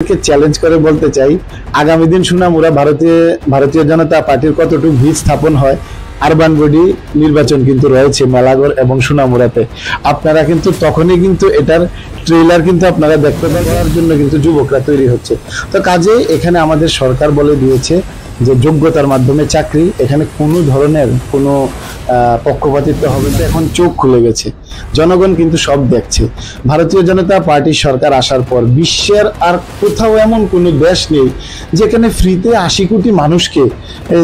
Challenge করে বলতে চাই, আগামী দিন সুনামুরা ভারতীয় জনতা পার্টির কতটুকু ভিত স্থাপন হয়। আরবান বডি নির্বাচন কিন্তু রয়েছে মেলাগড় এবং সুনামুরাতে। আপনারা কিন্তু তখনই কিন্তু এটার ট্রেলার কিন্তু আপনারা দেখতে পাওয়ার জন্য কিন্তু যুবকরা তৈরি হচ্ছে। তো কাজে এখানে আমাদের সরকার বলে দিয়েছে যে যোগ্যতার মাধ্যমে চাকরি, এখানে কোনো ধরনের কোনো পক্ষপাতিত্ব হবে না। এখন চোখ খুলে গেছে, জনগণ কিন্তু সব দেখছে। ভারতীয় জনতা পার্টির সরকার আসার পর বিশ্বের আর কোথাও এমন কোনো দেশ নেই যেখানে ফ্রিতে 80 কোটি মানুষকে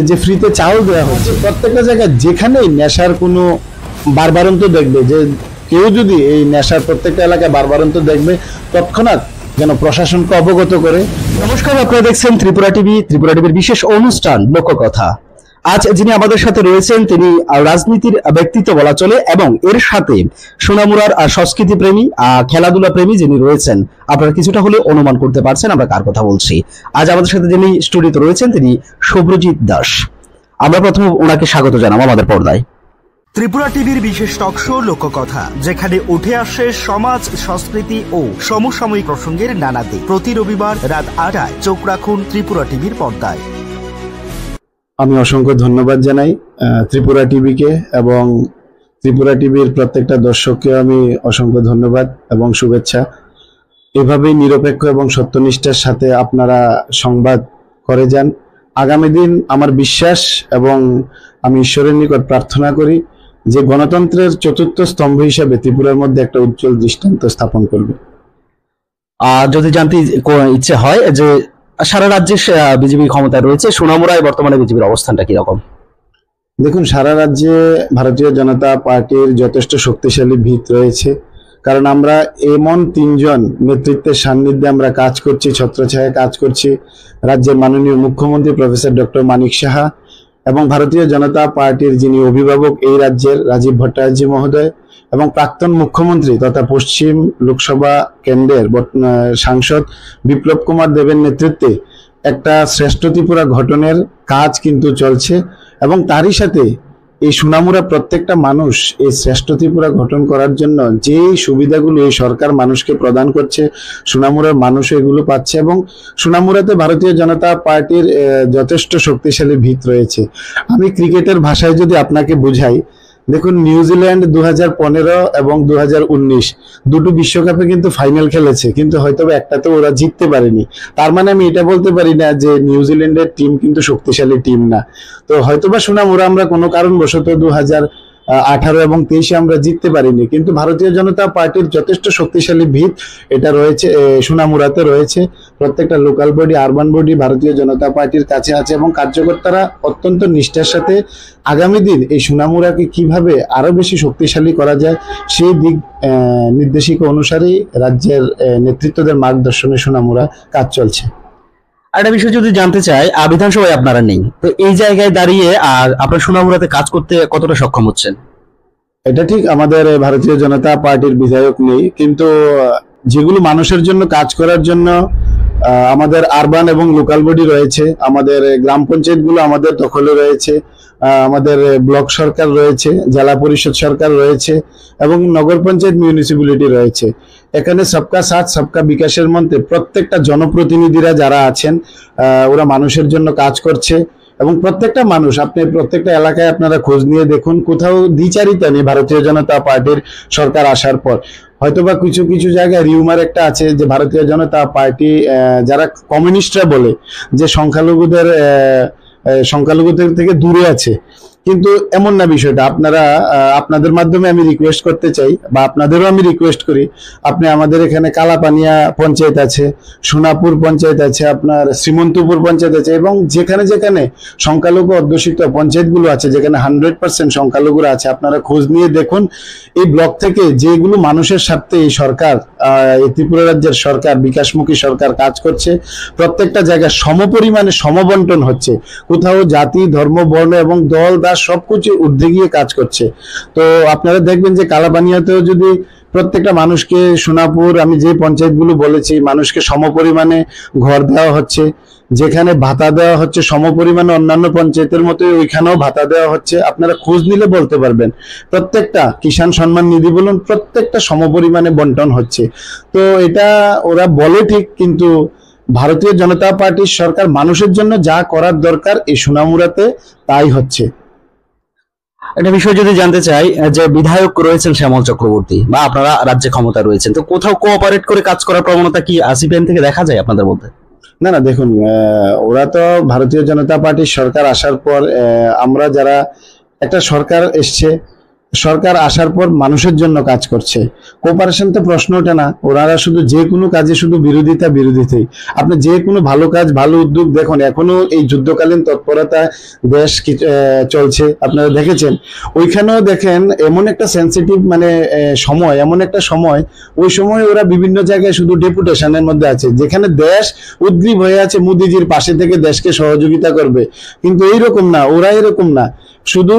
যে ফ্রিতে চাউল দেওয়া হচ্ছে। প্রত্যেকটা জায়গায় যেখানেই নেশার কোনো বারবারন্ত দেখবে, যে কেউ যদি এই নেশার প্রত্যেকটা এলাকায় বারবারন্ত দেখবে, তৎক্ষণাৎ যেন প্রশাসনকে অবগত করে। নমস্কার, আপনারা দেখছেন ত্রিপুরা টিভির বিশেষ অনুষ্ঠান লোককথা। আজ যিনি আমাদের সাথে রয়েছেন তিনি রাজনীতির ব্যক্তিত্ব বলা চলে, এবং এর সাথে সোনামুড়ার সংস্কৃতি প্রেমী, খেলাধুলা প্রেমী যিনি রয়েছেন। আপনারা কিছুটা হলে অনুমান করতে পারছেন আমরা কার কথা বলছি। আজ আমাদের সাথে যিনি স্টুডিওতে রয়েছেন তিনি শুভ্রজিৎ দাস। আমরা প্রথমে ওনাকে স্বাগত জানাবো আমাদের পর্দায়। ত্রিপুরা টিভির বিশেষ টক শো লোককথা, যেখানে উঠে আসে সমাজ, সংস্কৃতি ও সমসাময়িক প্রসঙ্গের নানা দিক। প্রতি রবিবার রাত ৮টায় চোখ রাখুন ত্রিপুরা টিভির পর্দায়। আমি অসংখ্য ধন্যবাদ জানাই ত্রিপুরা টিভিকে, এবং ত্রিপুরা টিভির প্রত্যেকটা দর্শককে আমি অসংখ্য ধন্যবাদ এবং শুভেচ্ছা। এভাবেই নিরপেক্ষ এবং সত্যনিষ্ঠার সাথে আপনারা সংবাদ করে যান। আগামী দিন আমার বিশ্বাস এবং আমি ঈশ্বরের নিকট প্রার্থনা করি যে গণতন্ত্রের চতুর্থ স্তম্ভ হিসাবে ত্রিপুরার মধ্যে একটা উজ্জ্বল দৃষ্টান্ত স্থাপন করবে। যদি জানতে ইচ্ছে হয় যে সারা রাজ্যে বিজেপি ক্ষমতায় রয়েছে, সোনামুড়ায় বর্তমানে বিজেপির অবস্থানটা কিরকম? দেখুন, সারা রাজ্যে ভারতীয় জনতা পার্টির যথেষ্ট শক্তিশালী ভিত রয়েছে, কারণ আমরা এমন 3 জন নেতৃত্বের সান্নিধ্যে আমরা কাজ করছি, ছত্রছায়ায় কাজ করছি। রাজ্যের মাননীয় মুখ্যমন্ত্রী প্রফেসর ডক্টর মানিক সাহা, এবং ভারতীয় জনতা পার্টির যিনি অভিভাবক এই রাজ্যের রাজীব ভট্টাচার্য মহোদয়, এবং প্রাক্তন মুখ্যমন্ত্রী তথা পশ্চিম লোকসভা কেন্দ্রের সাংসদ বিপ্লব কুমার দেবের নেতৃত্বে একটা শ্রেষ্ঠ ত্রিপুরা গঠনের কাজ কিন্তু চলছে। এবং তারই সাথে এই সুনামুরা প্রত্যেকটা মানুষ এই শ্রেষ্ঠ ত্রিপুরা গঠন করার জন্য যে সুবিধাগুলো এই সরকার মানুষকে প্রদান করছে, সুনামুরার মানুষ এগুলো পাচ্ছে। এবং সুনামুরাতে ভারতীয় জনতা পার্টির যথেষ্ট শক্তিশালী ভিত রয়েছে। আমি ক্রিকেটের ভাষায় যদি আপনাকে বুঝাই, দেখুন, নিউজিল্যান্ড 2015 এবং 2019 দুটো বিশ্বকাপে কিন্তু ফাইনাল খেলেছে, কিন্তু হয়তো একটাতে ওরা জিততে পারেনি। তার মানে আমি এটা বলতে পারি না যে নিউজিল্যান্ডের টিম কিন্তু শক্তিশালী টিম না। তো হয়তোবা সুনামুরা আমরা কোনো কারণবশত 2018 এবং 23 আমরা জিততে পারিনি, কিন্তু ভারতীয় জনতা পার্টির যথেষ্ট শক্তিশালী ভিত এটা রয়েছে, সুনামুরাতে রয়েছে। প্রত্যেকটা লোকাল বডি, আরবান বডি ভারতীয় জনতা পার্টির কাছে আছে, এবং কার্যকর্তারা অত্যন্ত নিষ্ঠার সাথে আগামী দিন এই সুনামুরাকে কিভাবে আরো বেশি শক্তিশালী করা যায় সেই দিক নির্দেশিকা অনুসারেই রাজ্যের নেতৃত্বদের মার্গদর্শনে সুনামুরা কাজ চলছে। একটা বিষয় যদি জানতে চাই, বিধানসভায় আপনারা নেই, তো এই জায়গায় দাঁড়িয়ে আর আপনার সুনামুড়াতে কাজ করতে কতটা সক্ষম হচ্ছেন? এটা ঠিক, আমাদের ভারতীয় জনতা পার্টির বিধায়ক নেই, কিন্তু যেগুলো মানুষের জন্য কাজ করার জন্য আমাদের আরবান এবং লোকাল বডি রয়েছে, আমাদের গ্রাম পঞ্চায়েতগুলো আমাদের দখলে রয়েছে, আমাদের ব্লক সরকার রয়েছে, জেলা পরিষদ সরকার রয়েছে, এবং নগর পঞ্চায়েত মিউনিসিপ্যালিটি রয়েছে। এখানে সবকা সাথ সবকা বিকাশের মধ্যে প্রত্যেকটা জনপ্রতিনিধিরা যারা আছেন ওরা মানুষের জন্য কাজ করছে। এবং প্রত্যেকটা মানুষ, আপনি প্রত্যেকটা এলাকায় আপনারা খোঁজ নিয়ে দেখুন, কোথাও দ্বিচারিতা নেই ভারতীয় জনতা পার্টির সরকার আসার পর। হয়তোবা কিছু কিছু জায়গায় রিউমার একটা আছে যে ভারতীয় জনতা পার্টি, যারা কমিউনিস্টরা বলে যে সংখ্যালঘুদের থেকে দূরে আছে, কিন্তু এমন না বিষয়টা। আপনারা আপনাদের মাধ্যমে আমি রিকোয়েস্ট করতে চাই, বা আপনাদেরও আমি রিকোয়েস্ট করি, আপনি আমাদের এখানে কালাপানিয়া পঞ্চায়েত আছে, সোনাপুর পঞ্চায়েত আছে, আপনার শ্রীমন্তপুর পঞ্চায়েত আছে, এবং যেখানে যেখানে সংখ্যালঘু অধ্যুষিত পঞ্চায়েতগুলো আছে, যেখানে 100% সংখ্যালঘুরা আছে, আপনারা খোঁজ নিয়ে দেখুন। এই ব্লক থেকে যেগুলো মানুষের স্বার্থে এই সরকার, এই ত্রিপুরা রাজ্যের সরকার, বিকাশমুখী সরকার কাজ করছে, প্রত্যেকটা জায়গায় সমপরিমাণে সমবন্টন হচ্ছে। কোথাও জাতি, ধর্ম, বর্ণ এবং দল বা সবকিছু ঊর্ধ্বে গিয়ে কাজ করছে। তো আপনারা দেখবেন যে কালাপানিয়াতেও যদি প্রত্যেকটা মানুষকে, সোনাপুর, আমি যে পঞ্চায়েতগুলো বলেছি, মানুষকে সমপরিমাণে ঘর দেওয়া হচ্ছে, যেখানে ভাতা দেওয়া হচ্ছে সমপরিমাণে অন্যান্য পঞ্চায়েতের মতোই ওইখানেও ভাতা দেওয়া হচ্ছে। আপনারা খোঁজ নিলে বলতে পারবেন, প্রত্যেকটা কিষাণ সম্মান নিধি বলুন, প্রত্যেকটা সমপরিমাণে বন্টন হচ্ছে। তো এটা ওরা বলে ঠিক, কিন্তু ভারতীয় জনতা পার্টির সরকার মানুষের জন্য যা করার দরকার এই সোনামুড়াতে তাই হচ্ছে। একটা বিষয় যদি জানতে চাই, যে বিধায়ক রয়েছেন শ্যামল চক্রবর্তী বা আপনারা রাজ্যে ক্ষমতা রয়েছেন, তো কোথাও কোঅপারেট করে কাজ করার প্রবণতা কি সিপিএম থেকে দেখা যায় আপনাদের মধ্যে? না না, দেখুন ওরা তো ভারতীয় জনতা পার্টির সরকার আসার পর আমরা যারা একটা সরকার এসছে, সরকার আসার পর মানুষের জন্য কাজ করছে, কোঅপারেশন তো প্রশ্ন ওঠে না। ওনারা শুধু যে কোনো কাজে শুধু বিরোধিতাই। আপনি যে কোনো ভালো কাজ ভালো উদ্যোগ দেখুন, এখনো এই যুদ্ধকালীন তৎপরতা দেশ চলছে, আপনারা দেখেছেন। ওইখানেও দেখেন এমন একটা সেন্সিটিভ মানে সময়, এমন একটা সময়, ওই সময় ওরা বিভিন্ন জায়গায় শুধু ডেপুটেশনের মধ্যে আছে, যেখানে দেশ উদ্গ্রীব হয়ে আছে মোদিজির পাশে থেকে দেশকে সহযোগিতা করবে। কিন্তু এইরকম না, ওরা এরকম না, শুধু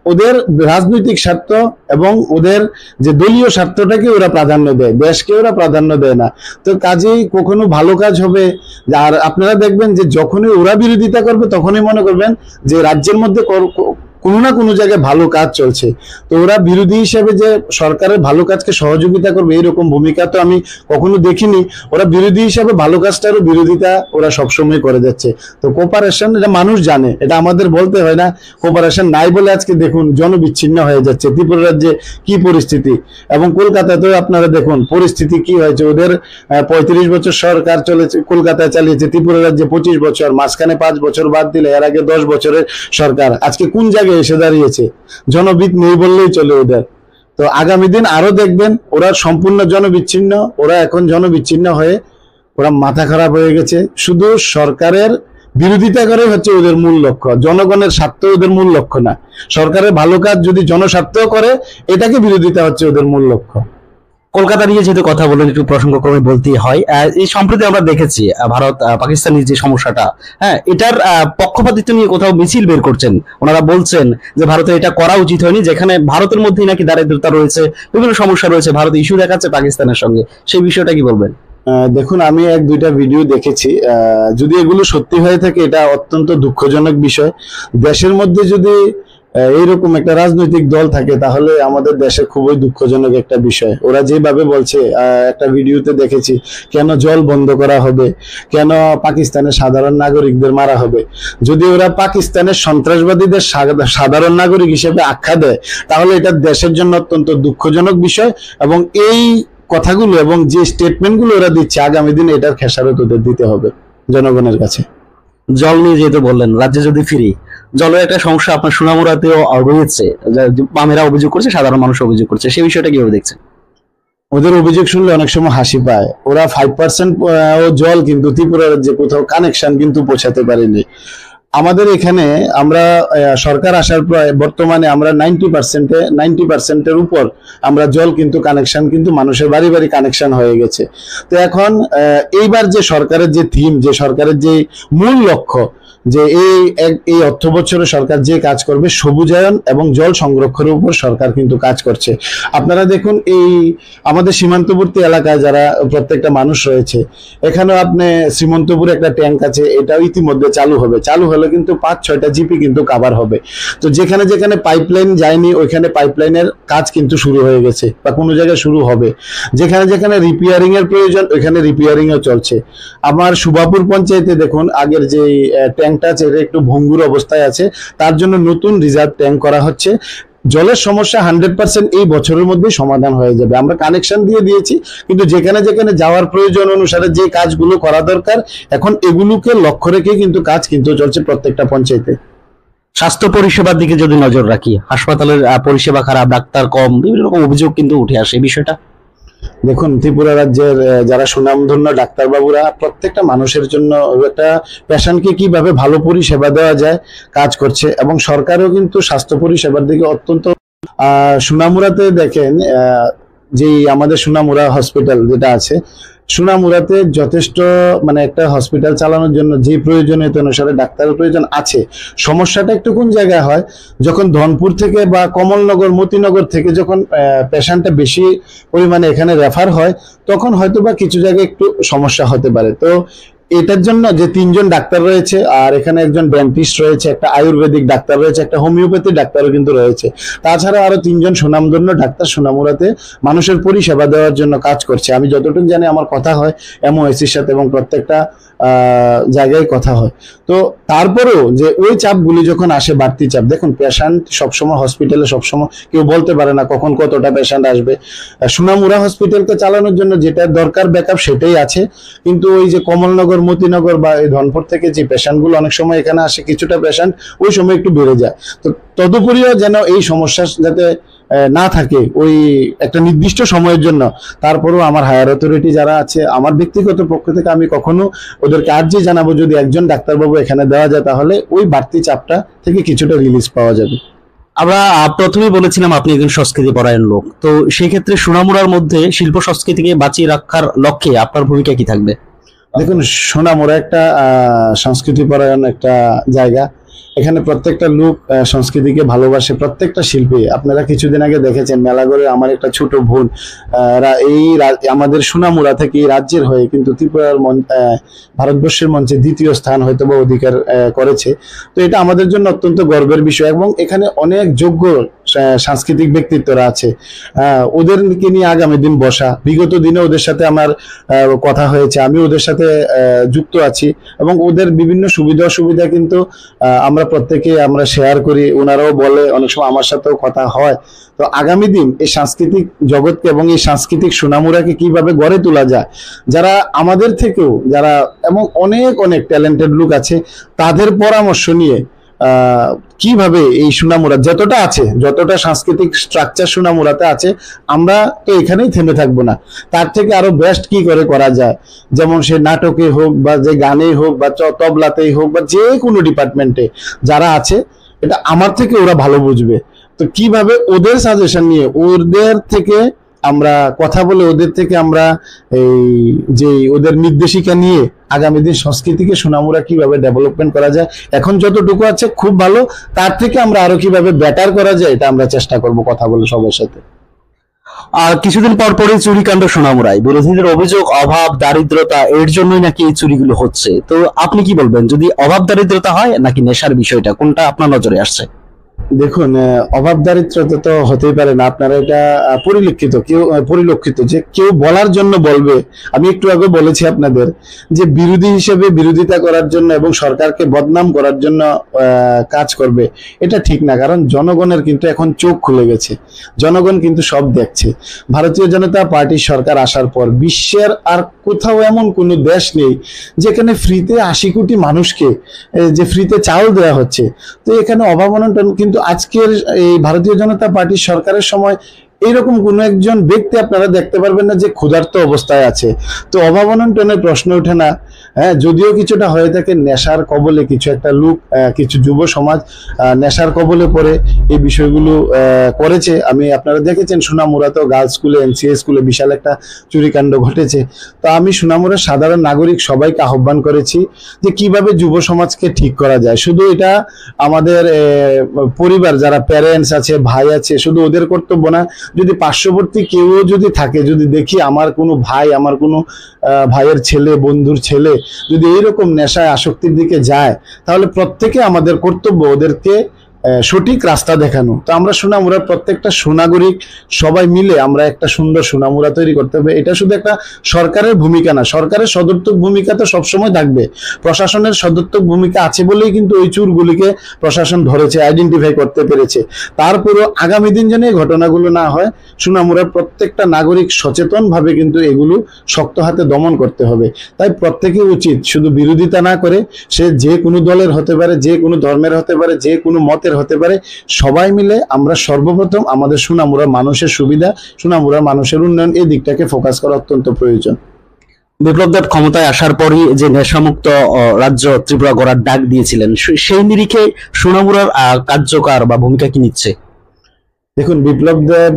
ওদের রাজনৈতিক স্বার্থ এবং ওদের যে দলীয় স্বার্থটাকে ওরা প্রাধান্য দেয়, দেশকে ওরা প্রাধান্য দেয় না। তো কাজেই কখনো ভালো কাজ হবে। আর আপনারা দেখবেন যে যখনই ওরা বিরোধিতা করবে তখনই মনে করবেন যে রাজ্যের মধ্যে কোনো না কোনো জায়গায় ভালো কাজ চলছে। তো ওরা বিরোধী হিসেবে যে সরকারের ভালো কাজকে সহযোগিতা করবে এরকম ভূমিকা তো আমি কখনো দেখিনি। ওরা বিরোধী হিসেবে ভালো কাজটারও বিরোধিতা ওরা সবসময় করে যাচ্ছে। তো কোঅপারেশন এটা মানুষ জানে, এটা আমাদের বলতে হয় না। কোঅপারেশন নাই বলে আজকে দেখুন জনবিচ্ছিন্ন হয়ে যাচ্ছে ত্রিপুরা রাজ্যে কি পরিস্থিতি, এবং কলকাতাতেও আপনারা দেখুন পরিস্থিতি কি হয়েছে। ওদের 35 বছর সরকার চলেছে, কলকাতায় চালিয়েছে, ত্রিপুরা রাজ্যে 25 বছর, মাঝখানে 5 বছর বাদ দিলে এর আগে 10 বছরের সরকার আজকে কোন জায়গায় এসে দাঁড়িয়েছে? জনবিদ নেই বললেই চলে ওদের। তো আগামী দিন আরো দেখবেন ওরা সম্পূর্ণ জনবিচ্ছিন্ন, ওরা এখন জনবিচ্ছিন্ন হয়ে ওরা মাথা খারাপ হয়ে গেছে। শুধু সরকারের বিরোধিতা করে হচ্ছে ওদের মূল লক্ষ্য, জনগণের স্বার্থ ওদের মূল লক্ষ্য না। সরকারের ভালো কাজ যদি জনস্বার্থ করে এটাকে বিরোধিতা হচ্ছে ওদের মূল লক্ষ্য। কলকাতা নিয়ে যেহেতু কথা বলেন, একটু প্রসঙ্গক্রমে বলতেই হয়। এই সম্প্রতি আমরা দেখেছি ভারত পাকিস্তানের যে সমস্যাটা, হ্যাঁ, এটার পক্ষপাতিত্ব নিয়ে কোথাও মিছিল বের করছেন। ওনারা বলছেন যে ভারতের এটা করা উচিত হয়নি, যেখানে ভারতের মধ্যেই নাকি দারিদ্রতা রয়েছে, বিভিন্ন সমস্যা রয়েছে, ভারত ইস্যু দেখাচ্ছে পাকিস্তানের সঙ্গে। সেই বিষয়টা কি বলবেন? দেখুন, আমি 1-2টা ভিডিও দেখেছি। যদি এগুলো সত্যি হয়ে থাকে এটা অত্যন্ত দুঃখজনক বিষয়। দেশের মধ্যে যদি এইরকম একটা রাজনৈতিক দল থাকে তাহলে আমাদের দেশে খুবই দুঃখজনক একটা বিষয়। ওরা যেভাবে বলছে, একটা ভিডিওতে দেখেছি, কেন জল বন্ধ করা হবে, কেন পাকিস্তানের সাধারণ নাগরিকদের মারা হবে। যদি ওরা পাকিস্তানের সন্ত্রাসবাদীদের সাধারণ নাগরিক হিসেবে আখ্যা দেয় তাহলে এটা দেশের জন্য অত্যন্ত দুঃখজনক বিষয়। এবং এই কথাগুলো এবং যে স্টেটমেন্টগুলো ওরা দিচ্ছে আগামী দিনে এটার খেসারত ওদের দিতে হবে জনগণের কাছে। জল নিয়ে যেহেতু বললেন, রাজ্যে যদি ফিরি, জলের একটা সমস্যা আপনার সোনামুড়াতেও রয়েছে, বামেরা অভিযোগ করছে, সাধারণ মানুষ অভিযোগ করছে, সেই বিষয়টা কিভাবে দেখছেন? ওদের অভিযোগ শুনলে অনেক সময় হাসি পায়। ওরা 5% জল কিন্তু ত্রিপুরা রাজ্যে কোথাও কানেকশন কিন্তু পৌঁছাতে পারেনি। আমাদের এখানে আমরা সরকার আসার পর বর্তমানে আমরা 90%-এর উপর আমরা জল কিন্তু কানেকশন কিন্তু মানুষের বাড়ি বাড়ি কানেকশন হয়ে গেছে। তো এখন এইবার যে সরকারের যে থিম, যে সরকারের যে মূল লক্ষ্য, যে এই অর্থ বছরে সরকার যে কাজ করবে সবুজায়ন এবং জল সংরক্ষণের উপর সরকার কিন্তু কাজ করছে। আপনারা দেখুন এই আমাদের সীমান্তবর্তী এলাকায় যারা প্রত্যেকটা মানুষ রয়েছে, এখানেও আপনি শ্রীমন্তপুরে একটা ট্যাঙ্ক আছে, এটাও ইতিমধ্যে চালু হবে। চালু হলে কিন্তু 5-6টা জিপি কিন্তু কাভার হবে। তো যেখানে যেখানে পাইপলাইন যায়নি ওইখানে পাইপলাইনের কাজ কিন্তু শুরু হয়ে গেছে বা কোনো জায়গায় শুরু হবে। যেখানে যেখানে রিপেয়ারিং এর প্রয়োজন ওইখানে রিপেয়ারিংও চলছে। আমার সুভাপুর পঞ্চায়েতে দেখুন আগের যে ট্যাঙ্কটা আছে এটা একটু ভঙ্গুর অবস্থায় আছে, তার জন্য নতুন রিজার্ভ ট্যাঙ্ক করা হচ্ছে। জলের সমস্যা 100% এই বছরের মধ্যেই সমাধান হয়ে যাবে। আমরা কানেকশন দিয়ে দিয়েছি, কিন্তু যেখানে যেখানে যাওয়ার প্রয়োজন অনুসারে যে কাজগুলো করা দরকার এখন এগুলোকে লক্ষ্য রেখে কিন্তু কাজ কিন্তু চলছে প্রত্যেকটা পঞ্চায়েতে। স্বাস্থ্য পরিষেবার দিকে যদি নজর রাখি, হাসপাতালের পরিষেবা খারাপ, ডাক্তার কম, বিভিন্ন রকম অভিযোগ কিন্তু উঠে আসে। এই বিষয়টা দেখুন, ত্রিপুরা রাজ্যের যারা সুনামধন্য ডাক্তারবাবুরা প্রত্যেকটা মানুষের জন্য একটা পেশেন্টকে কিভাবে ভালো পরিষেবা দেওয়া যায় কাজ করছে, এবং সরকারও কিন্তু স্বাস্থ্য পরিষেবার দিকে অত্যন্ত সোনামুড়াতে দেখেন যে আমাদের সোনামুড়া হসপিটাল যেটা আছে, সোনামুড়াতে যথেষ্ট মানে একটা হসপিটাল চালানোর জন্য যে প্রয়োজনীয়তা অনুসারে ডাক্তারের প্রয়োজন আছে। সমস্যাটা একটু কোন জায়গায় হয়, যখন ধনপুর থেকে বা কমলনগর মতিনগর থেকে যখন পেশেন্টটা বেশি পরিমাণে এখানে রেফার হয় তখন হয়তো বা কিছু জায়গায় একটু সমস্যা হতে পারে। তো এটার জন্য যে 3জন ডাক্তার রয়েছে, আর এখানে একজন ডেন্টিস্ট রয়েছে, একটা আয়ুর্বেদিক ডাক্তার রয়েছে, একটা হোমিওপ্যাথি ডাক্তারও কিন্তু রয়েছে। তাছাড়া আরো 3জন সুনামধন্য ডাক্তার সোনামুড়াতে মানুষের পরিষেবা দেওয়ার জন্য কাজ করছে। আমি যতটুকু জানি, আমার কথা হয় এমওএসির সাথে এবং প্রত্যেকটা জায়গায় কথা হয়। তো তারপরেও যে ওই চাপগুলি যখন আসে, বাড়তি চাপ, দেখুন পেশেন্ট সবসময় হসপিটালে সবসময় কেউ বলতে পারে না কখন কতটা পেশেন্ট আসবে। সোনামুড়া হসপিটালকে চালানোর জন্য যেটা দরকার ব্যাকআপ সেটাই আছে, কিন্তু ওই যে কমলনগর, মতিনগর বা এই ধনপুর থেকে যে পেশেন্টগুলো অনেক সময় এখানে আসে, কিছুটা পেশেন্ট ওই সময় একটু বেড়ে যায়। তো তদুপরিও যেন এই সমস্যা যাতে না থাকে ওই একটা নির্দিষ্ট সময়ের জন্য, তারপরেও আমার হায়ার অথরিটি যারা আছে, আমার ব্যক্তিগত পক্ষ থেকে আমি কখনো ওদেরকে আর্জি জানাবো যদি একজন ডাক্তারবাবু এখানে দেওয়া যায় তাহলে ওই বাড়তি চাপটা থেকে কিছুটা রিলিজ পাওয়া যাবে। আমরা প্রথমেই বলেছিলাম আপনি একজন সংস্কৃতি পরায়ণ লোক, তো সেই ক্ষেত্রে সোনামুড়ার মধ্যে শিল্প সংস্কৃতিকে বাঁচিয়ে রাখার লক্ষ্যে আপনার ভূমিকা কি থাকবে? দেখুন, সোনামুড়া একটা সংস্কৃতি পরায়ণ একটা জায়গা। এখানে প্রত্যেকটা লোক সংস্কৃতিকে ভালোবাসে, প্রত্যেকটা শিল্পী। আপনারা কিছুদিন আগে দেখেছেন মেলাগড়ে আমার একটা ছোট বোন আমাদের সোনামুড়া থেকে এই রাজ্যের হয়ে কিন্তু ত্রিপুরার ভারতবর্ষের মঞ্চে দ্বিতীয় স্থান হয়তো বা অধিকার করেছে। তো এটা আমাদের জন্য অত্যন্ত গর্বের বিষয়, এবং এখানে অনেক যোগ্য সাংস্কৃতিক ব্যক্তিত্বরা আছে। ওদেরকে নিয়ে আগামী দিন বসা, বিগত দিনে ওদের সাথে আমার কথা হয়েছে, আমি ওদের সাথে যুক্ত আছি, এবং ওদের বিভিন্ন সুবিধা অসুবিধা কিন্তু আমরা প্রত্যেকে আমরা শেয়ার করি, ওনারাও বলে, অনেক সময় আমার সাথেও কথা হয়। তো আগামী দিন এই সাংস্কৃতিক জগৎকে এবং এই সাংস্কৃতিক সোনামুড়াকে কিভাবে গড়ে তোলা যায়, যারা আমাদের থেকেও যারা এবং অনেক অনেক ট্যালেন্টেড লোক আছে, তাদের পরামর্শ নিয়ে কিভাবে এই সোনামুড়া যতটা আছে, যতটা সাংস্কৃতিক স্ট্রাকচার সোনামুড়াতে আছে, আমরা তো এখানেই থেমে থাকবো না, তার থেকে আরো বেস্ট কি করে করা যায়। যেমন সে নাটকে হোক বা যে গানে হোক বা তবলাতেই হোক বা যে কোনো ডিপার্টমেন্টে যারা আছে, এটা আমার থেকে ওরা ভালো বুঝবে। তো কিভাবে ওদের সাজেশন নিয়ে, ওদের থেকে আমরা কথা বলে, ওদের থেকে আমরা এই যে ওদের নির্দেশিকা নিয়ে আগামী দিন সংস্কৃতিকে সোনামুড়া কিভাবে ডেভেলপমেন্ট করা যায়, এখন যতটুকু আছে খুব ভালো, তার থেকে আমরা আরো কিভাবে বেটার করা যায় এটা আমরা চেষ্টা করব কথা বলে সবার সাথে। আর কিছুদিন পর পরই চুরিকাণ্ড সোনামুড়ায়, বিরোধীদের অভিযোগ অভাব দারিদ্রতা এর জন্যই নাকি এই চুরিগুলো হচ্ছে। তো আপনি কি বলবেন, যদি অভাব দারিদ্রতা হয় নাকি নেশার বিষয়টা, কোনটা আপনার নজরে আসছে? দেখুন, অভাব দারিদ্রতা তো হতেই পারে না, আপনারা এটা পরিলক্ষিত যে কেউ বলার জন্য বলবে। আমি একটু আগে বলেছি আপনাদের যে বিরোধী হিসেবে বিরোধিতা করার জন্য এবং সরকারকে বদনাম করার জন্য কাজ করবে, এটা ঠিক না। কারণ জনগণের কিন্তু এখন চোখ খুলে গেছে, জনগণ কিন্তু সব দেখছে। ভারতীয় জনতা পার্টির সরকার আসার পর বিশ্বের আর কোথাও এমন কোনো দেশ নেই যেখানে ফ্রিতে 80 কোটি মানুষকে যে ফ্রিতে চাউল দেওয়া হচ্ছে। তো এখানে অভাব অনটন কিন্তু আজকের এই ভারতীয় জনতা পার্টির সরকারের সময় এইরকম কোন একজন ব্যক্তি আপনারা দেখতে পারবেন না যে ক্ষুধার্ত অবস্থায় আছে। তো অভাব অনটনের প্রশ্ন ওঠে না। হ্যাঁ, যদিও কিছুটা হয়ে থাকে নেশার কবলে, কিছু একটা লোক, কিছু যুব সমাজ নেশার কবলে পড়ে এই বিষয়গুলো করেছে। আপনারা দেখেছেন সোনামুড়াতেও গার্লস স্কুলে, এনসিএ স্কুলে বিশাল একটা চুরিকাণ্ড ঘটেছে। তো আমি সোনামুড়ার সাধারণ নাগরিক সবাইকে আহ্বান করেছি যে কিভাবে যুব সমাজকে ঠিক করা যায়। শুধু এটা আমাদের পরিবার যারা প্যারেন্টস আছে, ভাই আছে, শুধু ওদের কর্তব্য না। যদি পার্শ্ববর্তী কেউ যদি থাকে, যদি দেখি আমার কোনো ভাই, আমার কোনো ভাইয়ের ছেলে, বন্ধুর ছেলে যদি এইরকম নেশায় আসক্তির দিকে যায়, তাহলে প্রত্যেকে আমাদের কর্তব্য ওদেরকে সঠিক রাস্তা দেখানো। তো আমরা সোনামুড়ার প্রত্যেকটা সোনাগরিক সবাই মিলে আমরা একটা সুন্দর সোনামুড়া তৈরি করতে হবে। এটা শুধু একটা সরকারের ভূমিকা না, সরকারের সদর্থক ভূমিকা তো সবসময় থাকবে, প্রশাসনের সদর্থক ভূমিকা আছে বলেই কিন্তু ওই চুরগুলিকে প্রশাসন ধরেছে, আইডেন্টিফাই করতে পেরেছে। তারপরেও আগামী দিন যেন এই ঘটনাগুলো না হয়, সোনামুড়ার প্রত্যেকটা নাগরিক সচেতন ভাবে কিন্তু এগুলো শক্ত হাতে দমন করতে হবে। তাই প্রত্যেকে উচিত শুধু বিরোধিতা না করে, সে যে কোনো দলের হতে পারে, যে কোনো ধর্মের হতে পারে, যে কোনো মতের হতে পারে, সবাই মিলে আমরা সর্বপ্রথম আমাদের সোনামুড়া মানুষের সুবিধা, সোনামুড়া মানুষের উন্নয়ন, এই দিকটাকে ফোকাস করা অত্যন্ত প্রয়োজন। বিপ্লব দেব ক্ষমতায় আসার পরই যে নেশামুক্ত রাজ্য ত্রিপুরা গড়ার ডাক দিয়েছিলেন, সেই নিরিখে সোনামুড়ার কার্যকর বা ভূমিকা কি নিচ্ছে? দেখুন, বিপ্লব দেব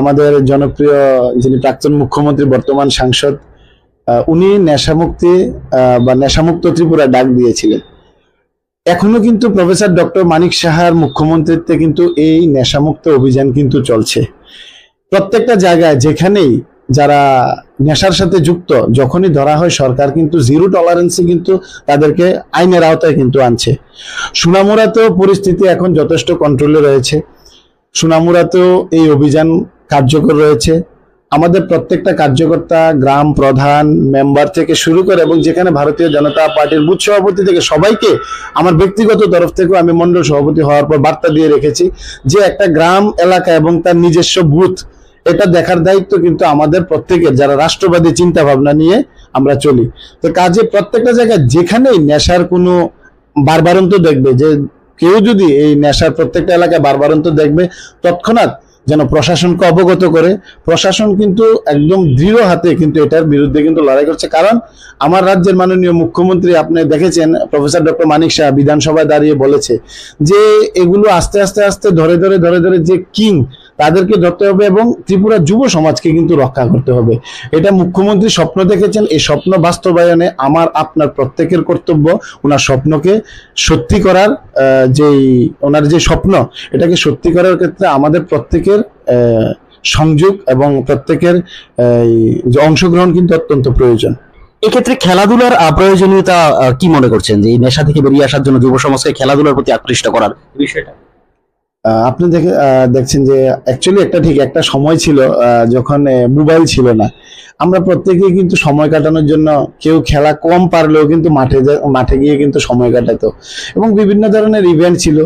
আমাদের জনপ্রিয় যিনি প্রাক্তন মুখ্যমন্ত্রী, বর্তমান সাংসদ, উনি নেশামুক্তি বা নেশামুক্ত ত্রিপুরা ডাক দিয়েছিলেন। এখনো কিন্তু প্রফেসর ডক্টর মানিক সাহার মুখ্যমন্ত্রীত্বে কিন্তু এই নেশামুক্ত অভিযান কিন্তু চলছে। প্রত্যেকটা জায়গায় যেখানেই যারা নেশার সাথে যুক্ত যখনই ধরা হয়, সরকার কিন্তু জিরো টলারেন্সে কিন্তু তাদেরকে আইনের আওতায় কিন্তু আনছে। সোনামুড়াতেও পরিস্থিতি এখন যথেষ্ট কন্ট্রোলে রয়েছে, সোনামুড়াতেও এই অভিযান কার্যকর রয়েছে। আমাদের প্রত্যেকটা কার্যকর্তা, গ্রাম প্রধান, মেম্বার থেকে শুরু করে এবং যেখানে ভারতীয় জনতা পার্টির বুথ সভাপতি থেকে সবাইকে আমার ব্যক্তিগত তরফ থেকেও আমি মন্ডল সভাপতি হওয়ার পর বার্তা দিয়ে রেখেছি যে একটা গ্রাম এলাকা এবং তার নিজস্ব বুথ এটা দেখার দায়িত্ব কিন্তু আমাদের প্রত্যেকের, যারা রাষ্ট্রবাদী চিন্তা ভাবনা নিয়ে আমরা চলি। তো কাজে প্রত্যেকটা জায়গায় যেখানেই নেশার কোনো বারবারন্ত দেখবে, যে কেউ যদি এই নেশার প্রত্যেকটা এলাকায় বারবারন্ত দেখবে, তৎক্ষণাৎ যেন প্রশাসনকে অবগত করে। প্রশাসন কিন্তু একদম দৃঢ় হাতে কিন্তু এটার বিরুদ্ধে কিন্তু লড়াই করছে। কারণ আমার রাজ্যের মাননীয় মুখ্যমন্ত্রী, আপনি দেখেছেন, প্রফেসর ডক্টর মানিক শাহ বিধানসভায় দাঁড়িয়ে বলেছে যে এগুলো আস্তে আস্তে আস্তে ধরে ধরে যে কিং, তাদেরকে ধরতে হবে এবং ত্রিপুরা যুব সমাজকে কিন্তু রক্ষা করতে হবে। এটা মুখ্যমন্ত্রী স্বপ্ন দেখেছেন। এই স্বপ্ন বাস্তবায়নে আমার আপনার প্রত্যেকের কর্তব্য ওনার স্বপ্নকে সত্যি করার, ওনার যে স্বপ্ন এটাকে সত্যি করার ক্ষেত্রে আমাদের প্রত্যেকের সংযোগ এবং প্রত্যেকের যে অংশগ্রহণ কিন্তু অত্যন্ত প্রয়োজন। এক্ষেত্রে খেলাধুলার প্রয়োজনীয়তা কি মনে করছেন, যে এই নেশা থেকে বেরিয়ে আসার জন্য যুব সমাজকে খেলাধুলার প্রতি আকৃষ্ট করার বিষয়টা? আপনি দেখছেন যে অ্যাকচুয়ালি একটা সময় ছিল যখন মোবাইল ছিল না, আমরা প্রত্যেকেই কিন্তু সময় কাটানোর জন্য কেউ খেলা কম পারলেও কিন্তু মাঠে গিয়ে কিন্তু সময় কাটাতো এবং বিভিন্ন ধরনের ইভেন্ট ছিল।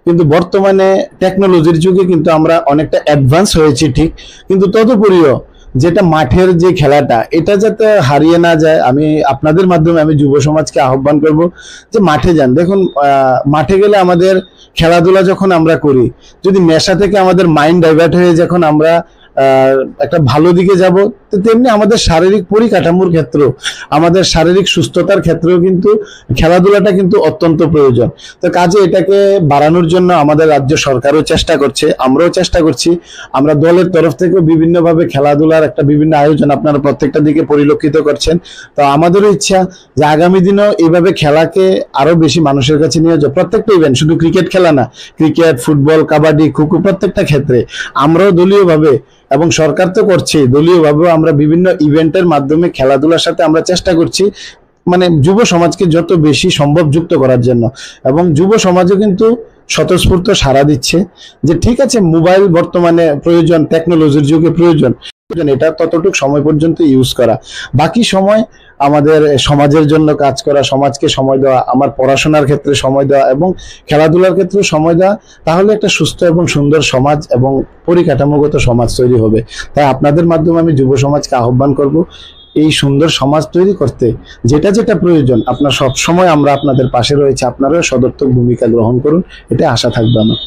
কিন্তু বর্তমানে টেকনোলজির যুগে কিন্তু আমরা অনেকটা অ্যাডভান্স হয়েছি ঠিক, কিন্তু তদুপরিও যেটা মাঠের যে খেলাটা এটা যাতে হারিয়ে না যায়, আমি আপনাদের মাধ্যমে আমি যুব সমাজকে আহ্বান করব যে মাঠে যান। দেখুন, মাঠে গেলে আমাদের খেলাধুলা যখন আমরা করি, যদি নেশা থেকে আমাদের মাইন্ড ডাইভার্ট হয়ে যখন আমরা একটা ভালো দিকে যাব, তো তেমনি আমাদের শারীরিক পরিকাঠামোর ক্ষেত্রেও, আমাদের শারীরিক সুস্থতার ক্ষেত্রেও কিন্তু খেলাধুলাটা কিন্তু অত্যন্ত প্রয়োজন। তো কাজে এটাকে বাড়ানোর জন্য আমাদের রাজ্য সরকারও চেষ্টা করছে, আমরাও চেষ্টা করছি। আমরা দলের তরফ থেকেও বিভিন্নভাবে খেলাধুলার একটা বিভিন্ন আয়োজন আপনারা প্রত্যেকটা দিকে পরিলক্ষিত করছেন। তো আমাদেরও ইচ্ছা যে আগামী দিনেও এইভাবে খেলাকে আরো বেশি মানুষের কাছে নিয়ে যাও। প্রত্যেকটা ইভেন্ট, শুধু ক্রিকেট খেলা না, ক্রিকেট, ফুটবল, কাবাডি, খোখো, প্রত্যেকটা ক্ষেত্রে আমরাও দলীয়ভাবে, এবং সরকার তো করছে দলীয়ভাবেও, আমরা বিভিন্ন ইভেন্টের মাধ্যমে খেলাধুলার সাথে আমরা চেষ্টা করছি মানে যুব সমাজকে যত বেশি সম্ভব যুক্ত করার জন্য। এবং যুব সমাজও কিন্তু স্বতঃস্ফূর্ত সাড়া দিচ্ছে যে ঠিক আছে, মোবাইল বর্তমানে প্রয়োজন, টেকনোলজির যুগে প্রয়োজন, এটা ততটুকু সময় পর্যন্ত ইউজ করা, বাকি সময় আমাদের সমাজের জন্য কাজ করা, সমাজকে সময় দেওয়া, আমার পড়াশোনার ক্ষেত্রে সময় দেওয়া এবং খেলাধুলার ক্ষেত্রে সময় দেওয়া, তাহলে একটা সুস্থ এবং সুন্দর সমাজ এবং পরিকাঠামোগত সমাজ তৈরি হবে। তাই আপনাদের মাধ্যমে আমি যুব সমাজকে আহ্বান করব এই সুন্দর সমাজ তৈরি করতে যেটা যেটা প্রয়োজন, আপনার সব সময় আমরা আপনাদের পাশে রয়েছে, আপনারাও সদর্থক ভূমিকা গ্রহণ করুন, এটা আশা থাকবে আমার।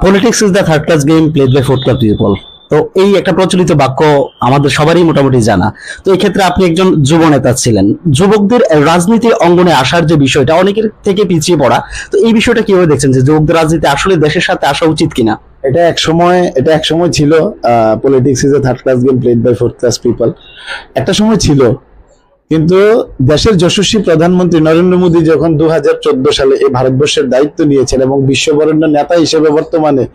Politics is the third class game played by fourth class people, তো এই একটা প্রচলিত বাক্য আমাদের সবারই মোটামুটি জানা। তো এই ক্ষেত্রে আপনি একজন যুব নেতা ছিলেন, যুবকদের রাজনীতির অঙ্গনে আসার যে বিষয়টা অনেকের থেকে পিছিয়ে পড়া, তো এই বিষয়টা কিভাবে দেখছেন, যে যুবকদের রাজনীতি আসলে দেশের সাথে আসা উচিত কিনা? এটা এক সময় ছিল politics is a third class game played by fourth class people, একটা সময় ছিল। কিন্তু দেশের যশস্বী প্রধানমন্ত্রী নরেন্দ্র মোদী যখন 2014 সালে এই ভারতবর্ষের দায়িত্ব নিয়েছেন এবং বিশ্ববরেণ্য নেতা হিসেবে বর্তমানে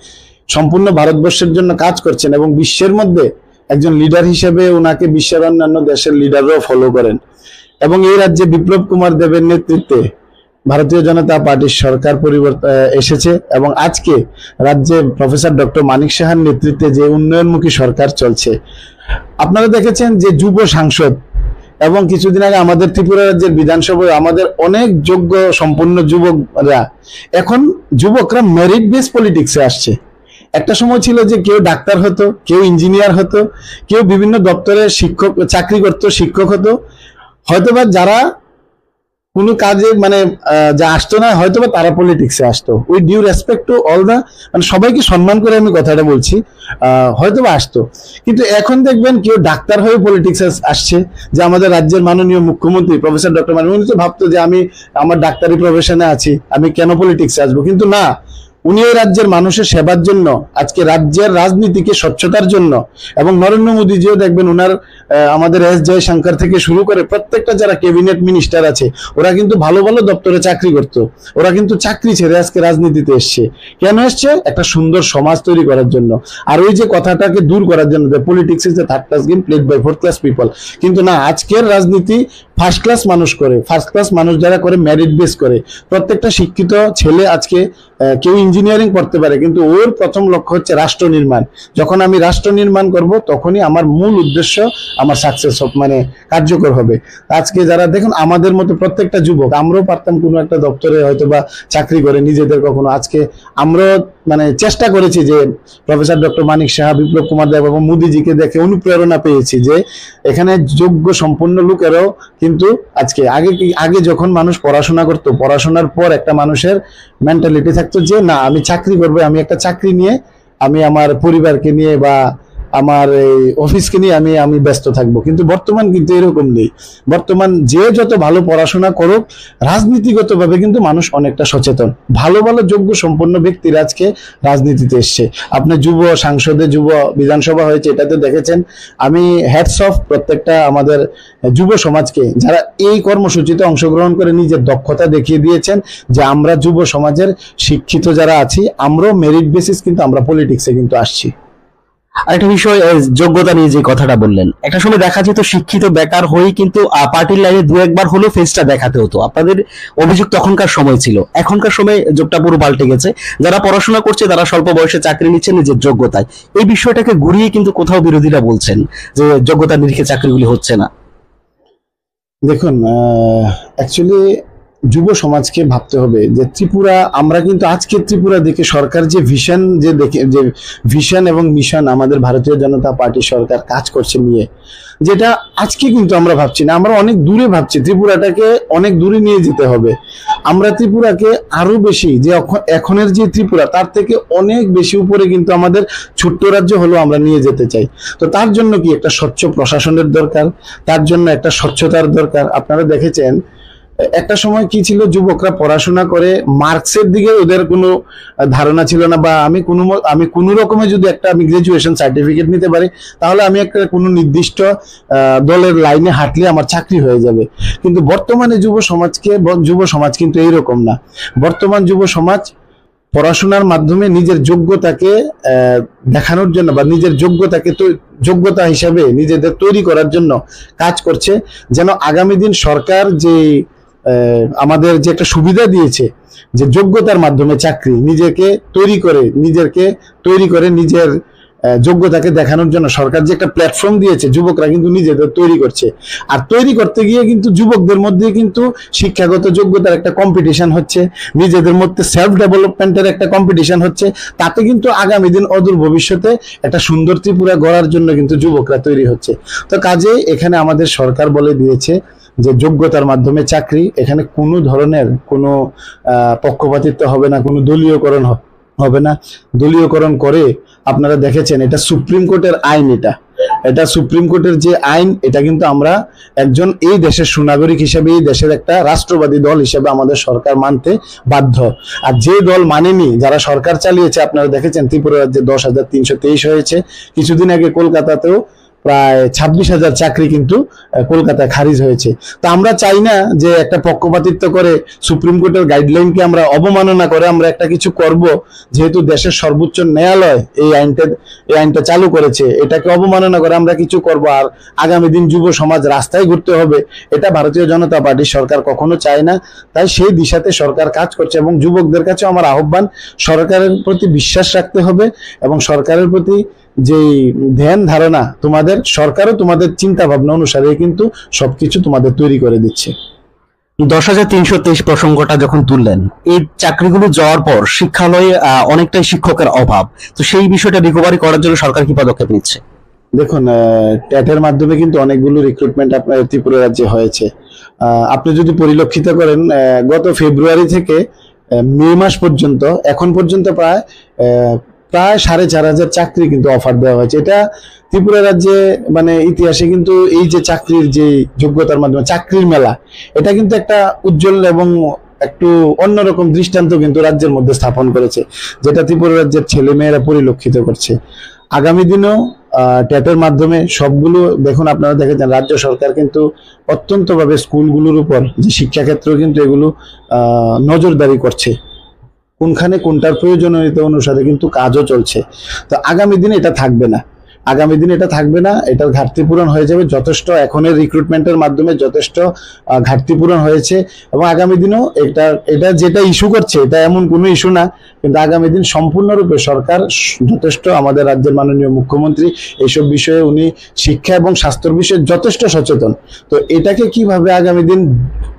সম্পূর্ণ ভারতবর্ষের জন্য কাজ করছেন এবং বিশ্বের মধ্যে একজন লিডার হিসেবে ওনাকে বিশ্বের অন্যান্য দেশের লিডাররাও ফলো করেন, এবং এই রাজ্যে বিপ্লব কুমার দেবের নেতৃত্বে ভারতীয় জনতা পার্টির সরকার পরিবর্তন এসেছে এবং আজকে রাজ্যে প্রফেসর ডক্টর মানিক সাহার নেতৃত্বে যে উন্নয়নমুখী সরকার চলছে। আপনারা দেখেছেন যে যুব সাংসদ, এবং কিছুদিন আগে আমাদের ত্রিপুরা রাজ্যের বিধানসভায় আমাদের অনেক যোগ্য সম্পন্ন যুবকরা, এখন যুবকরা মেরিট বেস পলিটিক্সে আসছে। একটা সময় ছিল যে কেউ ডাক্তার হতো, কেউ ইঞ্জিনিয়ার হতো, কেউ বিভিন্ন দপ্তরে চাকরি করতো, শিক্ষক হতো, হয়তোবা যারা কোনো কাজে যা আসতো না হয়তোবা তারা পলিটিক্সে আসতো। With due respect to all the, সবাইকে সম্মান করে আমি কথাটা বলছি, হয়তোবা আসতো। কিন্তু এখন দেখবেন কেউ ডাক্তার হয়ে পলিটিক্সে আসছে, যে আমাদের রাজ্যের মাননীয় মুখ্যমন্ত্রী প্রফেসর ডক্টর মানিক, উনি তো ভাবতো যে আমি আমার ডাক্তারি প্রফেশনে আছি, আমি কেন পলিটিক্সে আসবো, কিন্তু না, উনি এই রাজ্যের মানুষের সেবার জন্য, আজকে রাজ্যের রাজনীতিকে স্বচ্ছতার জন্য, এবং নরেন্দ্র মোদীজিও দেখবেন ওনার আমাদের এস জয়শঙ্কর থেকে শুরু করে প্রত্যেকটা যারা ক্যাবিনেট মিনিস্টার আছে, ওরা কিন্তু ভালো ভালো দপ্তরে চাকরি করতো, ওরা কিন্তু চাকরি ছেড়ে আজকে রাজনীতিতে এসছে। কেন এসছে? একটা সুন্দর সমাজ তৈরি করার জন্য, আর ওই যে কথাটাকে দূর করার জন্য, politics is the third class game played by fourth class people. কিন্তু না, আজকের রাজনীতি ফার্স্ট ক্লাস মানুষ করে, ফার্স্ট ক্লাস মানুষ যারা করে মেরিট বেস করে। প্রত্যেকটা শিক্ষিত ছেলে আজকে কেউ ইঞ্জিনিয়ারিং পড়তে পারে, কিন্তু ওর প্রথম লক্ষ্য হচ্ছে রাষ্ট্র নির্মাণ। যখন আমি রাষ্ট্র নির্মাণ করব তখনই আমার মূল উদ্দেশ্য আমার সাকসেস মানে কার্যকর হবে। আজকে যারা দেখুন আমাদের মতো প্রত্যেকটা যুবক, আমরাও পারতাম কোনো একটা দপ্তরে হয়তো বা চাকরি করে নিজেদের কখনো, আজকে আমরাও মানে চেষ্টা করেছি যে প্রফেসর ডক্টর মানিক সাহা, বিপ্লব কুমার দেব এবং মোদিজিকে দেখে অনুপ্রেরণা পেয়েছি যে এখানে যোগ্য সম্পন্ন লোকেরাও কিন্তু আজকে আগে যখন মানুষ পড়াশোনা করতো, পড়াশোনার পর একটা মানুষের মেন্টালিটি থাকতো যে না আমি চাকরি করবো, আমি একটা চাকরি নিয়ে আমি আমার পরিবারকে নিয়ে বা আমার এই অফিসকে নিয়ে আমি ব্যস্ত থাকবো। কিন্তু বর্তমান কিন্তু এরকম নেই। বর্তমান যে যত ভালো পড়াশোনা করুক, রাজনীতিগতভাবে কিন্তু মানুষ অনেকটা সচেতন। ভালো ভালো যোগ্য সম্পন্ন ব্যক্তিরা আজকে রাজনীতিতে এসছে। আপনার যুব সংসদে, যুব বিধানসভা হয়েছে, এটাতে দেখেছেন। আমি হ্যাটস অফ প্রত্যেকটা আমাদের যুব সমাজকে যারা এই কর্মসূচিতে অংশগ্রহণ করে নিজের দক্ষতা দেখিয়ে দিয়েছেন যে আমরা যুব সমাজের শিক্ষিত যারা আছি, আমরাও মেরিট বেসিস কিন্তু আমরা পলিটিক্সে কিন্তু আসছি। আরেকটা বিষয়, যোগ্যতা নিয়ে যে কথাটা বললেন, একটা সময় দেখা যেত শিক্ষিত বেকার হয়েই কিন্তু পার্টির লাইনে দু একবার হলেও ফেসটা দেখাতে হতো। আপনাদের অভিযোগ তখনকার সময় ছিল, এখনকার সময় যোগটা পুরো পাল্টে গেছে। যারা পড়াশোনা করছে তারা স্বল্প বয়সে চাকরি নিচ্ছে নিজের যোগ্যতায়। এই বিষয়টাকে ঘুরিয়ে কিন্তু কোথাও বিরোধীরা বলছেন যে যোগ্যতা নিরিখে চাকরিগুলি হচ্ছে না। দেখুন অ্যাকচুয়ালি যুব সমাজকে ভাবতে হবে যে ত্রিপুরা, আমরা কিন্তু আজকে ত্রিপুরা দেখে সরকার যে ভিশন যে ভিশন এবং মিশন আমাদের ভারতীয় জনতা পার্টি সরকার কাজ করছে নিয়ে, যেটা আজকে কিন্তু আমরা ভাবছি না, আমরা অনেক দূরে ভাবছি। ত্রিপুরাটাকে অনেক দূরে নিয়ে যেতে হবে। আমরা ত্রিপুরাকে আরো বেশি, যে এখনের যে ত্রিপুরা তার থেকে অনেক বেশি উপরে কিন্তু আমাদের ছোট্ট রাজ্য হলেও আমরা নিয়ে যেতে চাই। তো তার জন্য কি একটা স্বচ্ছ প্রশাসনের দরকার, তার জন্য একটা স্বচ্ছতার দরকার। আপনারা দেখেছেন একটা সময় কি ছিল, যুবকরা পড়াশোনা করে মার্কসের দিকে ওদের কোনো ধারণা ছিল না, বা আমি কোনো রকমে যদি আমি গ্রাজুয়েশন সার্টিফিকেট নিতে পারি তাহলে আমি একটা কোনো নির্দিষ্ট দলের লাইনে হাঁটলে আমার চাকরি হয়ে যাবে। কিন্তু বর্তমানে যুব সমাজ কিন্তু এইরকম না। বর্তমান যুব সমাজ পড়াশোনার মাধ্যমে নিজের যোগ্যতাকে দেখানোর জন্য বা নিজের যোগ্যতা হিসাবে নিজেদের তৈরি করার জন্য কাজ করছে, যেন আগামী দিন সরকার যে আমাদের যে একটা সুবিধা দিয়েছে যে যোগ্যতার মাধ্যমে চাকরি, নিজেকে তৈরি করে নিজের যোগ্যতাকে দেখানোর জন্য সরকার যে একটা প্ল্যাটফর্ম দিয়েছে, যুবকরা কিন্তু নিজেদের তৈরি করছে। আর তৈরি করতে গিয়ে কিন্তু যুবকদের মধ্যে কিন্তু শিক্ষাগত যোগ্যতার একটা কম্পিটিশন হচ্ছে, নিজেদের মধ্যে সেলফ ডেভেলপমেন্টের একটা কম্পিটিশন হচ্ছে। তাতে কিন্তু আগামী দিন অদূর ভবিষ্যতে একটা সুন্দর ত্রিপুরা গড়ার জন্য কিন্তু যুবকরা তৈরি হচ্ছে। তো কাজে এখানে আমাদের সরকার বলে দিয়েছে যে যোগ্যতার মাধ্যমে চাকরি, এখানে কোনো ধরনের কোনো পক্ষপাতিত্ব হবে না, কোনো দলীয়করণ হবে না। দলীয়করণ করে আপনারা দেখেছেন এটা সুপ্রিম কোর্টের আইন, এটা সুপ্রিম কোর্টের যে আইন, এটা কিন্তু আমরা একজন এই দেশের সুনাগরিক হিসেবে, এই দেশের একটা রাষ্ট্রবাদী দল হিসেবে আমাদের সরকার মানতে বাধ্য। আর যে দল মানেনি, যারা সরকার চালিয়েছে, আপনারা দেখেছেন ত্রিপুরা রাজ্যে 10,323 হয়েছে। কিছুদিন আগে কলকাতাতেও প্রায় 26,000 চাকরি কিন্তু কলকাতায় খারিজ হয়েছে। তো আমরা চাই না যে একটা পক্ষপাতিত্ব করে সুপ্রিম কোর্টের গাইডলাইনকে আমরা অবমাননা করে আমরা একটা কিছু করব। যেহেতু দেশের সর্বোচ্চ ন্যায়ালয় এই আইনটা চালু করেছে, এটাকে অবমাননা করে আমরা কিছু করব আর আগামী দিন যুব সমাজ রাস্তায় ঘুরতে হবে, এটা ভারতীয় জনতা পার্টির সরকার কখনো চায় না। তাই সেই দিশাতে সরকার কাজ করছে এবং যুবকদের কাছে আমার আহ্বান, সরকারের প্রতি বিশ্বাস রাখতে হবে এবং সরকারের প্রতি যে ধ্যান ধারণা, সরকারও তোমাদের চিন্তা ভাবনা অনুসারে কিন্তু সবকিছু তোমাদের তৈরি করে দিচ্ছে। 10,323 প্রসঙ্গটা যখন তুললেন, এই চাকরিগুলো যাওয়ার পর শিক্ষালয়ে অনেকটাই শিক্ষকের অভাব, তো সেই বিষয়টা রিকভারি করার জন্য সরকার কি পদক্ষেপ নিচ্ছে? দেখুন ট্যাটের মাধ্যমে কিন্তু অনেকগুলো রিক্রুটমেন্ট আপনার ত্রিপুরা রাজ্যে হয়েছে। আপনি যদি পরিলক্ষিত করেন, গত ফেব্রুয়ারি থেকে মে মাস পর্যন্ত এখন পর্যন্ত প্রায় 4,500 চাকরি কিন্তু অফার দেওয়া হয়েছে। এটা ত্রিপুরা রাজ্যে মানে ইতিহাসে কিন্তু এই যে চাকরির যে যোগ্যতার মাধ্যমে চাকরির মেলা, এটা কিন্তু একটা উজ্জ্বল এবং একটু অন্যরকম দৃষ্টান্ত কিন্তু রাজ্যের মধ্যে স্থাপন করেছে, যেটা ত্রিপুরা রাজ্যের ছেলে মেয়েরা পরিলক্ষিত করছে। আগামী দিনেও ট্যাটের মাধ্যমে সবগুলো দেখুন, আপনারা দেখেছেন রাজ্য সরকার কিন্তু অত্যন্তভাবে স্কুলগুলোর উপর যে শিক্ষাক্ষেত্র কিন্তু এগুলো নজরদারি করছে, কোনখানে কোনটার প্রয়োজনীয়তা অনুসারে কিন্তু কাজও চলছে। তো আগামী দিনে এটা থাকবে না। আগামী দিন এটা থাকবে না, এটার ঘাটতি পূরণ হয়ে যাবে। যথেষ্ট এখনের রিক্রুটমেন্টের মাধ্যমে যথেষ্ট ঘাটতি পূরণ হয়েছে, এবং আগামী দিনও এটা যেটা ইস্যু করছে এটা এমন কোনো ইস্যু না, কিন্তু আগামী দিন সম্পূর্ণরূপে সরকার যথেষ্ট, আমাদের রাজ্যের মাননীয় মুখ্যমন্ত্রী এইসব বিষয়ে উনি শিক্ষা এবং স্বাস্থ্যের বিষয়ে যথেষ্ট সচেতন। তো এটাকে কিভাবে আগামী দিন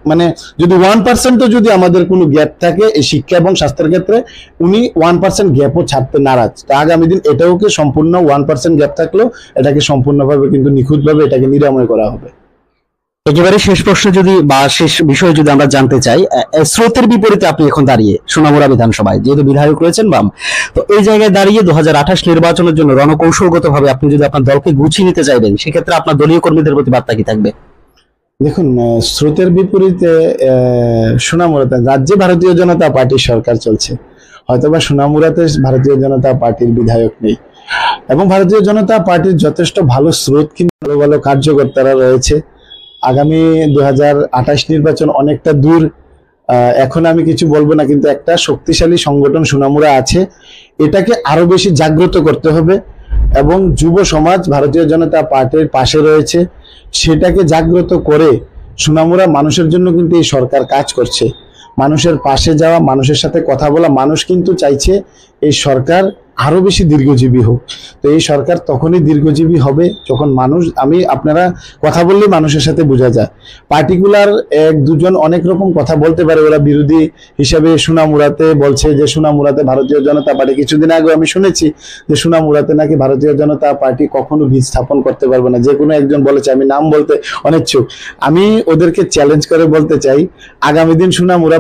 মানে যদি 1% যদি আমাদের কোনো গ্যাপ থাকে এই শিক্ষা এবং স্বাস্থ্যের ক্ষেত্রে, উনি 1% গ্যাপও ছাড়তে নারাজ। তো আগামী দিন এটাওকে সম্পূর্ণ 1% গ্যাপ থাকলেও এটাকে সম্পূর্ণভাবে কিন্তু নিখুঁতভাবে এটাকে নিরাময় করা হবে। একেবারে শেষ প্রশ্ন যদি বা শেষ বিষয় যদি আমরা জানতে চাই, স্রোতের বিপরীতে আপনি এখন দাঁড়িয়ে সোনামুড়া বিধানসভায় যেহেতু বিধায়ক রয়েছেন বাম, তো এই জায়গায় দাঁড়িয়ে 2028 নির্বাচনের জন্য রণকৌশলগতভাবে আপনি যদি আপনার দলকে গুছিয়ে নিতে চাইবেন, সেক্ষেত্রে আপনার দলীয় কর্মীদের প্রতি বার্তা কি থাকবে? দেখুন, স্রোতের বিপরীতে সোনামুড়াতে রাজ্যে ভারতীয় জনতা পার্টির সরকার চলছে, হয়তোবা সোনামুড়াতে ভারতীয় জনতা পার্টির বিধায়ক নেই, এবং ভারতীয় জনতা পার্টির যথেষ্ট ভালো স্রোত কিন্তু ভালো ভালো কার্যকর্তারা রয়েছে। আগামী 2028 নির্বাচন অনেকটা দূর, এখন আমি কিছু বলবো না, কিন্তু একটা শক্তিশালী সংগঠন সোনামুড়া আছে, এটাকে আরো বেশি জাগ্রত করতে হবে, এবং যুব সমাজ ভারতীয় জনতা পার্টির পাশে রয়েছে, সেটাকে জাগ্রত করে সোনামুড়া মানুষের জন্য কিন্তু এই সরকার কাজ করছে। মানুষের পাশে যাওয়া, মানুষের সাথে কথা বলা, মানুষ কিন্তু চাইছে এই সরকার আরো বেশি দীর্ঘজীবী হোক। তো এই সরকার তখনই দীর্ঘজীবী হবে যখন আপনারা কথা বললে মানুষের সাথে বোঝা যায়। পার্টিকুলার এক দুজন অনেক রকম কথা বলতে পারে, ওরা বিরোধী হিসাবে সোনামুড়াতে বলছে যে সোনামুড়াতে ভারতীয় জনতা পার্টি, কিছুদিন আগে আমি শুনেছি যে সোনামুড়াতে নাকি ভারতীয় জনতা পার্টি কখনো বীজ স্থাপন করতে পারবে না, যে কোনো একজন বলেছে, আমি নাম বলতে অনিচ্ছুক। আমি ওদেরকে চ্যালেঞ্জ করে বলতে চাই, আগামী দিন সোনামুড়া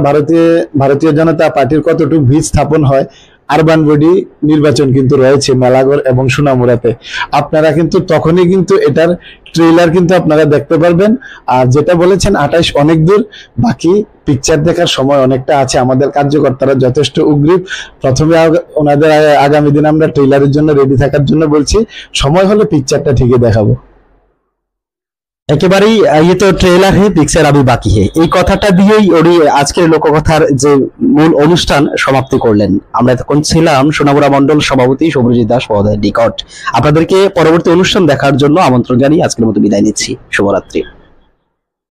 ভারতীয় জনতা পার্টির কতটুকু বীজ স্থাপন হয়, আরবান বডি নির্বাচন কিন্তু রয়েছে মেলাগড় এবং সোনামুড়াতে, আপনারা কিন্তু তখনই কিন্তু এটার ট্রেলার কিন্তু আপনারা দেখতে পারবেন। আর যেটা বলেছেন 28 অনেক দূর, বাকি পিকচার দেখার সময় অনেকটা আছে। আমাদের কার্যকর্তারা যথেষ্ট উগ্রীব, প্রথমে ওনাদের আগামী দিন আমরা ট্রেলারের জন্য রেডি থাকার জন্য বলছি, সময় হলে পিকচারটা ঠিকই দেখাবো। একেবারেই ये तो ट्रेलर है पिक्चर अभी बाकी है, এই কথাটা দিয়েই উনি আজকের লোককথার যে মূল অনুষ্ঠান সমাপ্তি করলেন। আমরা এতক্ষণ ছিলাম সোনামুড়া মণ্ডল সভাপতি সৌম্যজিৎ দাস মহোদয়ের নিকট। আপনাদেরকে পরবর্তী অনুষ্ঠান দেখার জন্য আমন্ত্রণ জানিয়ে আজকের মতো বিদায় নিচ্ছি। শুভরাত্রি।